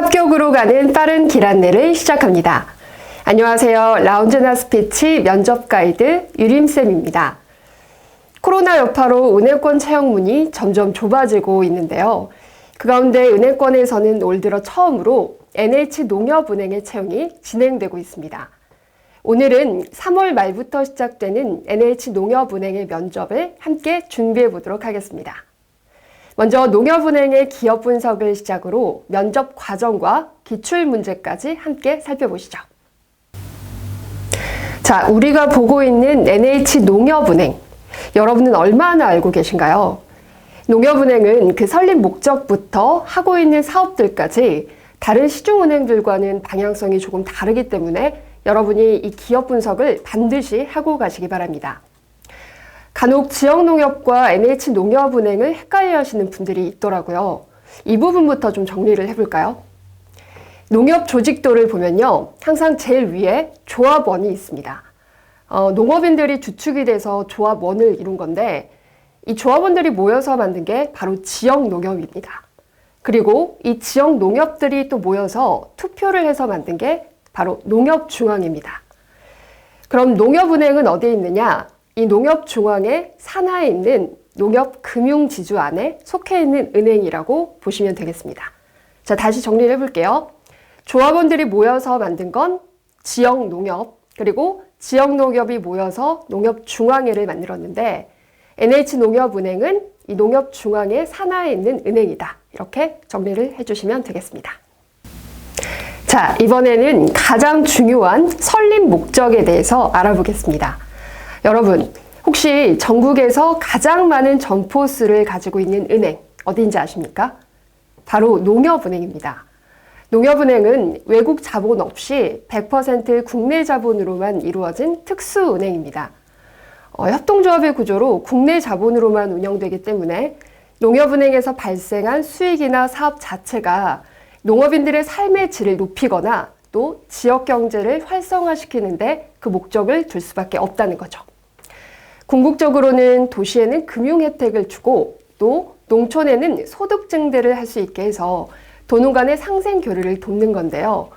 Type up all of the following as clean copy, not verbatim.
합격으로 가는 빠른 길 안내를 시작합니다. 안녕하세요. 라운지나 스피치 면접 가이드 유림쌤입니다. 코로나 여파로 은행권 채용문이 점점 좁아지고 있는데요. 그 가운데 은행권에서는 올 들어 처음으로 NH농협은행의 채용이 진행되고 있습니다. 오늘은 3월 말부터 시작되는 NH농협은행의 면접을 함께 준비해 보도록 하겠습니다. 먼저 농협은행의 기업 분석을 시작으로 면접 과정과 기출 문제까지 함께 살펴보시죠. 자, 우리가 보고 있는 NH농협은행, 여러분은 얼마나 알고 계신가요? 농협은행은 그 설립 목적부터 하고 있는 사업들까지 다른 시중은행들과는 방향성이 조금 다르기 때문에 여러분이 이 기업 분석을 반드시 하고 가시기 바랍니다. 간혹 지역농협과 NH농협은행을 헷갈려 하시는 분들이 있더라고요. 이 부분부터 좀 정리를 해볼까요? 농협 조직도를 보면요. 항상 제일 위에 조합원이 있습니다. 농업인들이 주축이 돼서 조합원을 이룬 건데 이 조합원들이 모여서 만든 게 바로 지역농협입니다. 그리고 이 지역농협들이 또 모여서 투표를 해서 만든 게 바로 농협중앙입니다. 그럼 농협은행은 어디에 있느냐? 이 농협중앙의 산하에 있는 농협금융지주 안에 속해 있는 은행이라고 보시면 되겠습니다. 자, 다시 정리를 해볼게요. 조합원들이 모여서 만든 건 지역농협, 그리고 지역농협이 모여서 농협중앙회를 만들었는데 NH농협은행은 이 농협중앙의 산하에 있는 은행이다. 이렇게 정리를 해주시면 되겠습니다. 자, 이번에는 가장 중요한 설립 목적에 대해서 알아보겠습니다. 여러분, 혹시 전국에서 가장 많은 점포 수를 가지고 있는 은행 어디인지 아십니까? 바로 농협은행입니다. 농협은행은 외국 자본 없이 100% 국내 자본으로만 이루어진 특수은행입니다. 협동조합의 구조로 국내 자본으로만 운영되기 때문에 농협은행에서 발생한 수익이나 사업 자체가 농업인들의 삶의 질을 높이거나 또 지역 경제를 활성화시키는데 그 목적을 둘 수밖에 없다는 거죠. 궁극적으로는 도시에는 금융 혜택을 주고 또 농촌에는 소득 증대를 할 수 있게 해서 도농 간의 상생 교류를 돕는 건데요.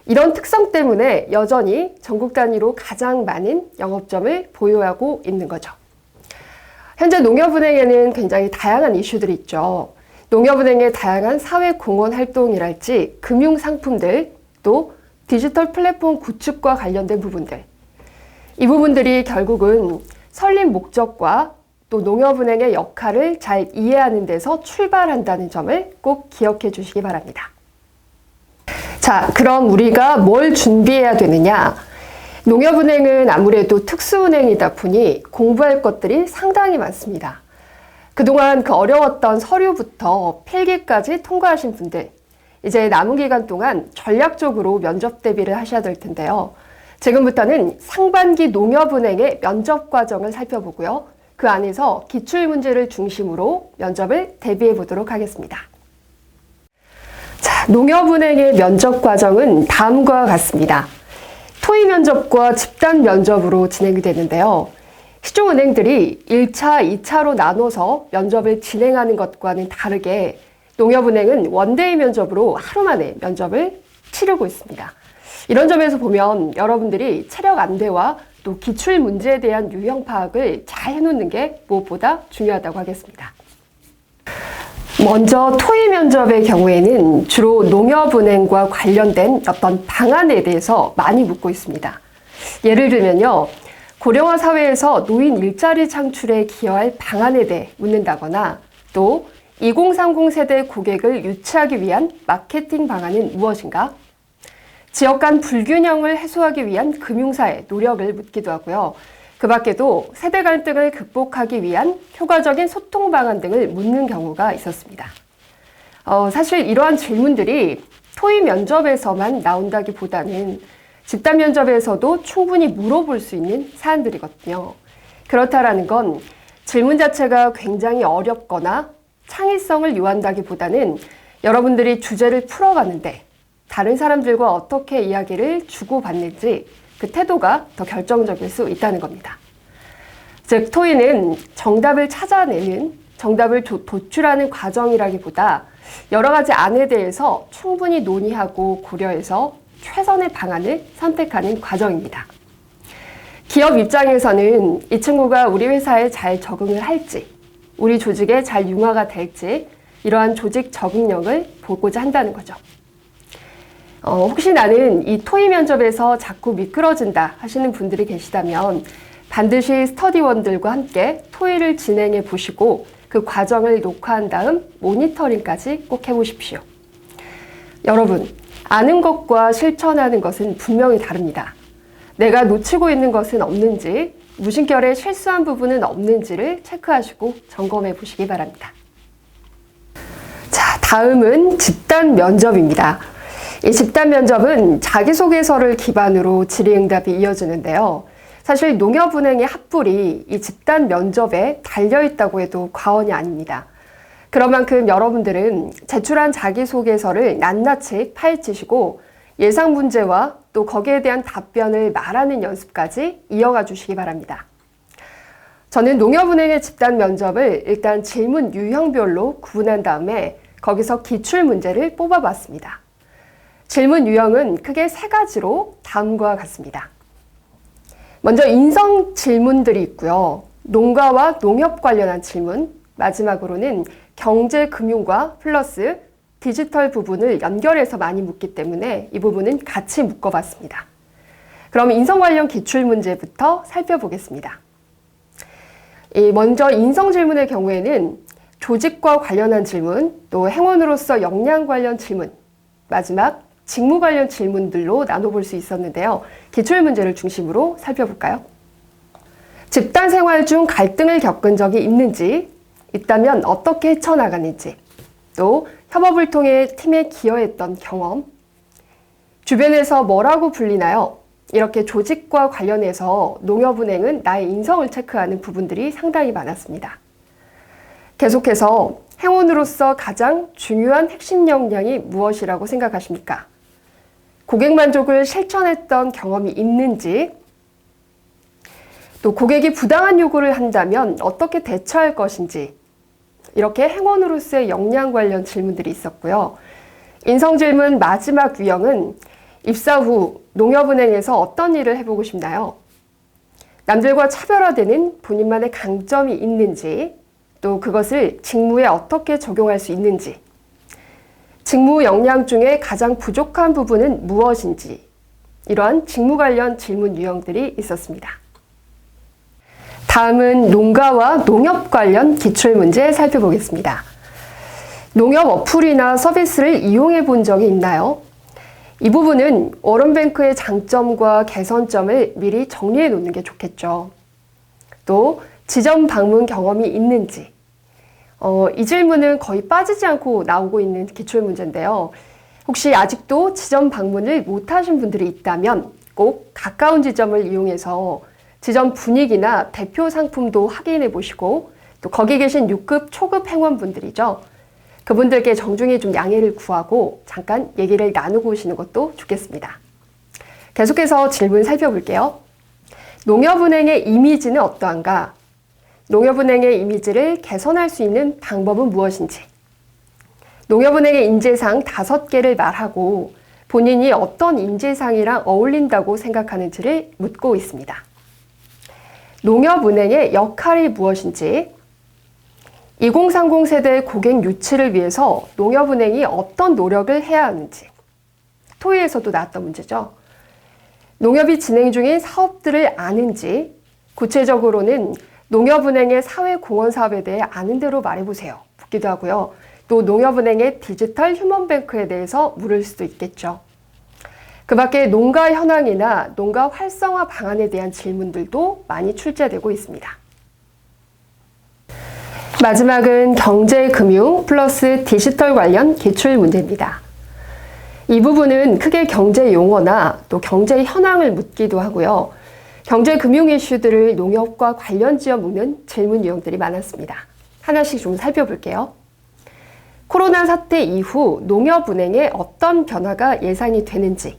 이런 특성 때문에 여전히 전국 단위로 가장 많은 영업점을 보유하고 있는 거죠. 현재 농협은행에는 굉장히 다양한 이슈들이 있죠. 농협은행의 다양한 사회 공헌 활동이랄지 금융 상품들 또 디지털 플랫폼 구축과 관련된 부분들, 이 부분들이 결국은 설립 목적과 또 농협은행의 역할을 잘 이해하는 데서 출발한다는 점을 꼭 기억해 주시기 바랍니다. 자, 그럼 우리가 뭘 준비해야 되느냐? 농협은행은 아무래도 특수은행이다 보니 공부할 것들이 상당히 많습니다. 그동안 그 어려웠던 서류부터 필기까지 통과하신 분들, 이제 남은 기간 동안 전략적으로 면접 대비를 하셔야 될 텐데요. 지금부터는 상반기 농협은행의 면접 과정을 살펴보고요. 그 안에서 기출문제를 중심으로 면접을 대비해 보도록 하겠습니다. 자, 농협은행의 면접 과정은 다음과 같습니다. 토의 면접과 집단 면접으로 진행이 되는데요. 시중은행들이 1차, 2차로 나눠서 면접을 진행하는 것과는 다르게 농협은행은 원데이 면접으로 하루 만에 면접을 치르고 있습니다. 이런 점에서 보면 여러분들이 체력 안대와 또 기출 문제에 대한 유형 파악을 잘 해놓는 게 무엇보다 중요하다고 하겠습니다. 먼저 토의 면접의 경우에는 주로 농협은행과 관련된 어떤 방안에 대해서 많이 묻고 있습니다. 예를 들면요. 고령화 사회에서 노인 일자리 창출에 기여할 방안에 대해 묻는다거나 또 2030 세대 고객을 유치하기 위한 마케팅 방안은 무엇인가? 지역 간 불균형을 해소하기 위한 금융사의 노력을 묻기도 하고요. 그 밖에도 세대 갈등을 극복하기 위한 효과적인 소통 방안 등을 묻는 경우가 있었습니다. 사실 이러한 질문들이 토의 면접에서만 나온다기보다는 집단 면접에서도 충분히 물어볼 수 있는 사안들이거든요. 그렇다라는 건 질문 자체가 굉장히 어렵거나 창의성을 요한다기보다는 여러분들이 주제를 풀어가는데 다른 사람들과 어떻게 이야기를 주고받는지 그 태도가 더 결정적일 수 있다는 겁니다. 즉, 토의는 정답을 찾아내는 정답을 도출하는 과정이라기보다 여러 가지 안에 대해서 충분히 논의하고 고려해서 최선의 방안을 선택하는 과정입니다. 기업 입장에서는 이 친구가 우리 회사에 잘 적응을 할지, 우리 조직에 잘 융화가 될지 이러한 조직 적응력을 보고자 한다는 거죠. 혹시 나는 이 토의 면접에서 자꾸 미끄러진다 하시는 분들이 계시다면 반드시 스터디원들과 함께 토의를 진행해 보시고 그 과정을 녹화한 다음 모니터링까지 꼭 해보십시오. 여러분, 아는 것과 실천하는 것은 분명히 다릅니다. 내가 놓치고 있는 것은 없는지, 무심결에 실수한 부분은 없는지를 체크하시고 점검해 보시기 바랍니다. 자, 다음은 집단 면접입니다. 이 집단 면접은 자기소개서를 기반으로 질의응답이 이어지는데요. 사실 농협은행의 합불이 이 집단 면접에 달려있다고 해도 과언이 아닙니다. 그런 만큼 여러분들은 제출한 자기소개서를 낱낱이 파헤치시고 예상 문제와 또 거기에 대한 답변을 말하는 연습까지 이어가 주시기 바랍니다. 저는 농협은행의 집단 면접을 일단 질문 유형별로 구분한 다음에 거기서 기출문제를 뽑아봤습니다. 질문 유형은 크게 3가지로 다음과 같습니다. 먼저 인성 질문들이 있고요. 농가와 농협 관련한 질문, 마지막으로는 경제, 금융과 플러스 디지털 부분을 연결해서 많이 묻기 때문에 이 부분은 같이 묶어봤습니다. 그럼 인성 관련 기출문제부터 살펴보겠습니다. 먼저 인성 질문의 경우에는 조직과 관련한 질문, 또 행원으로서 역량 관련 질문, 마지막 직무 관련 질문들로 나눠볼 수 있었는데요. 기출문제를 중심으로 살펴볼까요? 집단 생활 중 갈등을 겪은 적이 있는지, 있다면 어떻게 헤쳐나가는지, 또 협업을 통해 팀에 기여했던 경험, 주변에서 뭐라고 불리나요? 이렇게 조직과 관련해서 농협은행은 나의 인성을 체크하는 부분들이 상당히 많았습니다. 계속해서 행원으로서 가장 중요한 핵심 역량이 무엇이라고 생각하십니까? 고객 만족을 실천했던 경험이 있는지, 또 고객이 부당한 요구를 한다면 어떻게 대처할 것인지, 이렇게 행원으로서의 역량 관련 질문들이 있었고요. 인성 질문 마지막 유형은 입사 후 농협은행에서 어떤 일을 해보고 싶나요? 남들과 차별화되는 본인만의 강점이 있는지, 또 그것을 직무에 어떻게 적용할 수 있는지, 직무 역량 중에 가장 부족한 부분은 무엇인지, 이러한 직무 관련 질문 유형들이 있었습니다. 다음은 농가와 농협 관련 기출문제 살펴보겠습니다. 농협 어플이나 서비스를 이용해 본 적이 있나요? 이 부분은 워런뱅크의 장점과 개선점을 미리 정리해 놓는 게 좋겠죠. 또 지점 방문 경험이 있는지, 이 질문은 거의 빠지지 않고 나오고 있는 기출문제인데요. 혹시 아직도 지점 방문을 못하신 분들이 있다면 꼭 가까운 지점을 이용해서 지점 분위기나 대표 상품도 확인해 보시고, 또 거기 계신 6급, 초급 행원분들이죠. 그분들께 정중히 좀 양해를 구하고 잠깐 얘기를 나누고 오시는 것도 좋겠습니다. 계속해서 질문 살펴볼게요. 농협은행의 이미지는 어떠한가? 농협은행의 이미지를 개선할 수 있는 방법은 무엇인지, 농협은행의 인재상 5개를 말하고 본인이 어떤 인재상이랑 어울린다고 생각하는지를 묻고 있습니다. 농협은행의 역할이 무엇인지, 2030 세대의 고객 유치를 위해서 농협은행이 어떤 노력을 해야 하는지, 토의에서도 나왔던 문제죠. 농협이 진행 중인 사업들을 아는지, 구체적으로는 농협은행의 사회공헌 사업에 대해 아는 대로 말해보세요. 묻기도 하고요. 또 농협은행의 디지털 휴먼뱅크에 대해서 물을 수도 있겠죠. 그 밖에 농가 현황이나 농가 활성화 방안에 대한 질문들도 많이 출제되고 있습니다. 마지막은 경제, 금융 플러스 디지털 관련 기출 문제입니다. 이 부분은 크게 경제 용어나 또 경제 현황을 묻기도 하고요. 경제, 금융 이슈들을 농협과 관련 지어 묻는 질문 유형들이 많았습니다. 하나씩 좀 살펴볼게요. 코로나 사태 이후 농협은행에 어떤 변화가 예상이 되는지,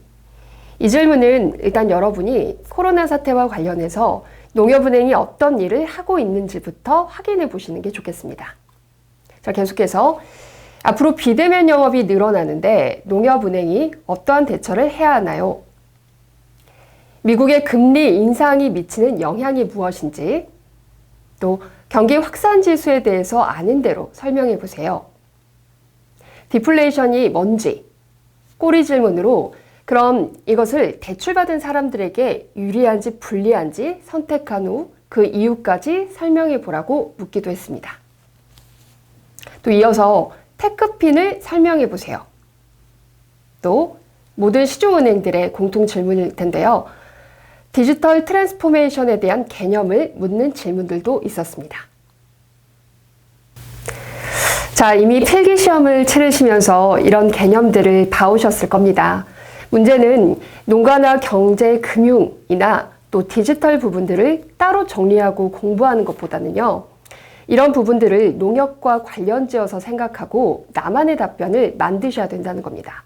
이 질문은 일단 여러분이 코로나 사태와 관련해서 농협은행이 어떤 일을 하고 있는지부터 확인해 보시는 게 좋겠습니다. 자, 계속해서 앞으로 비대면 영업이 늘어나는데 농협은행이 어떠한 대처를 해야 하나요? 미국의 금리 인상이 미치는 영향이 무엇인지, 또 경기 확산 지수에 대해서 아는 대로 설명해 보세요. 디플레이션이 뭔지 꼬리 질문으로 그럼 이것을 대출받은 사람들에게 유리한지 불리한지 선택한 후 그 이유까지 설명해 보라고 묻기도 했습니다. 또 이어서 테크핀을 설명해 보세요. 또 모든 시중은행들의 공통 질문일 텐데요. 디지털 트랜스포메이션에 대한 개념을 묻는 질문들도 있었습니다. 자, 이미 필기시험을 치르시면서 이런 개념들을 봐오셨을 겁니다. 문제는 농가나 경제, 금융이나 또 디지털 부분들을 따로 정리하고 공부하는 것보다는요. 이런 부분들을 농협과 관련지어서 생각하고 나만의 답변을 만드셔야 된다는 겁니다.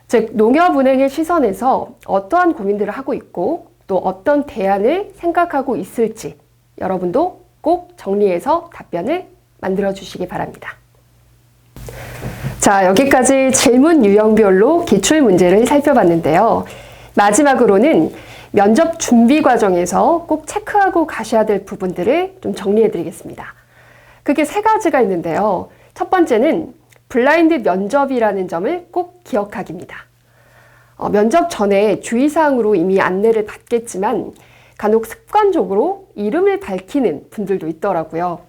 즉, 농협은행의 시선에서 어떠한 고민들을 하고 있고 또 어떤 대안을 생각하고 있을지 여러분도 꼭 정리해서 답변을 만들어 주시기 바랍니다. 자, 여기까지 질문 유형별로 기출문제를 살펴봤는데요. 마지막으로는 면접 준비 과정에서 꼭 체크하고 가셔야 될 부분들을 좀 정리해 드리겠습니다. 그게 3가지가 있는데요. 첫 번째는 블라인드 면접이라는 점을 꼭 기억하기입니다. 면접 전에 주의사항으로 이미 안내를 받겠지만 간혹 습관적으로 이름을 밝히는 분들도 있더라고요.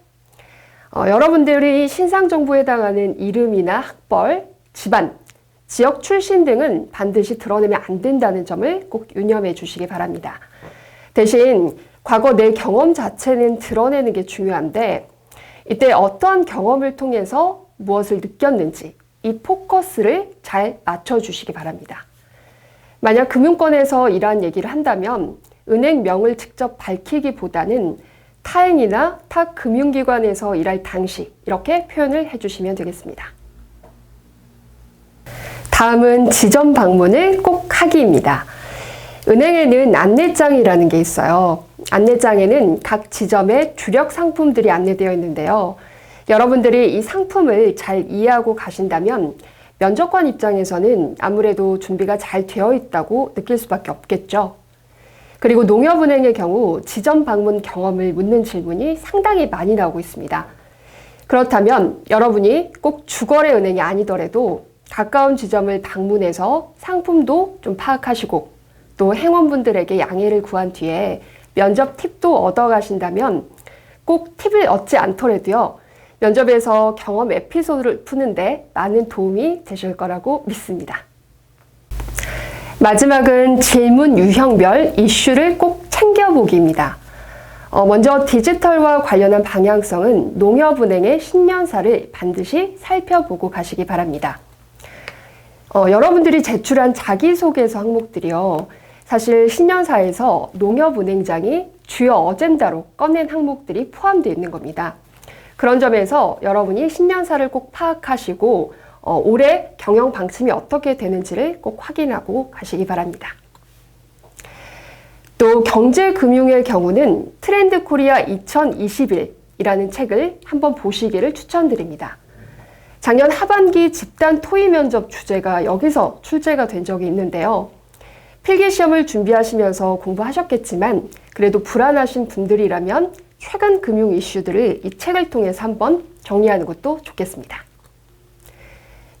여러분들이 신상정보에 해당하는 이름이나 학벌, 집안, 지역 출신 등은 반드시 드러내면 안 된다는 점을 꼭 유념해 주시기 바랍니다. 대신 과거 내 경험 자체는 드러내는 게 중요한데 이때 어떠한 경험을 통해서 무엇을 느꼈는지 이 포커스를 잘 맞춰주시기 바랍니다. 만약 금융권에서 이러한 얘기를 한다면 은행명을 직접 밝히기보다는 타행이나 타 금융기관에서 일할 당시 이렇게 표현을 해주시면 되겠습니다. 다음은 지점 방문을 꼭 하기입니다. 은행에는 안내장이라는 게 있어요. 안내장에는 각 지점의 주력 상품들이 안내되어 있는데요. 여러분들이 이 상품을 잘 이해하고 가신다면 면접관 입장에서는 아무래도 준비가 잘 되어 있다고 느낄 수밖에 없겠죠. 그리고 농협은행의 경우 지점 방문 경험을 묻는 질문이 상당히 많이 나오고 있습니다. 그렇다면 여러분이 꼭 주거래 은행이 아니더라도 가까운 지점을 방문해서 상품도 좀 파악하시고 또 행원분들에게 양해를 구한 뒤에 면접 팁도 얻어가신다면 꼭 팁을 얻지 않더라도요. 면접에서 경험 에피소드를 푸는데 많은 도움이 되실 거라고 믿습니다. 마지막은 질문 유형별 이슈를 꼭 챙겨보기입니다. 먼저 디지털과 관련한 방향성은 농협은행의 신년사를 반드시 살펴보고 가시기 바랍니다. 여러분들이 제출한 자기소개서 항목들이요. 사실 신년사에서 농협은행장이 주요 어젠다로 꺼낸 항목들이 포함되어 있는 겁니다. 그런 점에서 여러분이 신년사를 꼭 파악하시고 올해 경영 방침이 어떻게 되는지를 꼭 확인하고 가시기 바랍니다. 또 경제금융의 경우는 트렌드 코리아 2021이라는 책을 한번 보시기를 추천드립니다. 작년 하반기 집단 토의 면접 주제가 여기서 출제가 된 적이 있는데요. 필기시험을 준비하시면서 공부하셨겠지만 그래도 불안하신 분들이라면 최근 금융 이슈들을 이 책을 통해서 한번 정리하는 것도 좋겠습니다.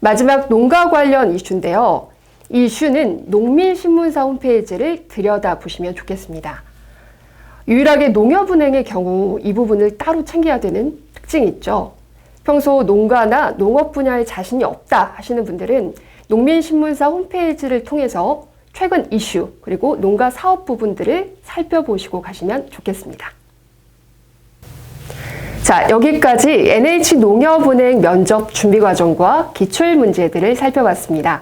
마지막 농가 관련 이슈인데요. 이 이슈는 농민신문사 홈페이지를 들여다보시면 좋겠습니다. 유일하게 농협은행의 경우 이 부분을 따로 챙겨야 되는 특징이 있죠. 평소 농가나 농업 분야에 자신이 없다 하시는 분들은 농민신문사 홈페이지를 통해서 최근 이슈 그리고 농가 사업 부분들을 살펴보시고 가시면 좋겠습니다. 자, 여기까지 NH농협은행 면접 준비 과정과 기출 문제들을 살펴봤습니다.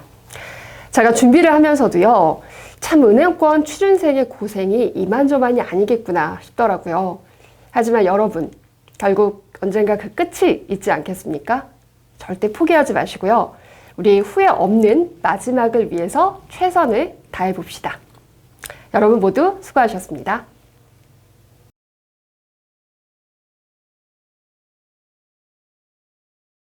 제가 준비를 하면서도요, 참 은행권 취준생의 고생이 이만저만이 아니겠구나 싶더라고요. 하지만 여러분, 결국 언젠가 그 끝이 있지 않겠습니까? 절대 포기하지 마시고요. 우리 후회 없는 마지막을 위해서 최선을 다해봅시다. 여러분 모두 수고하셨습니다.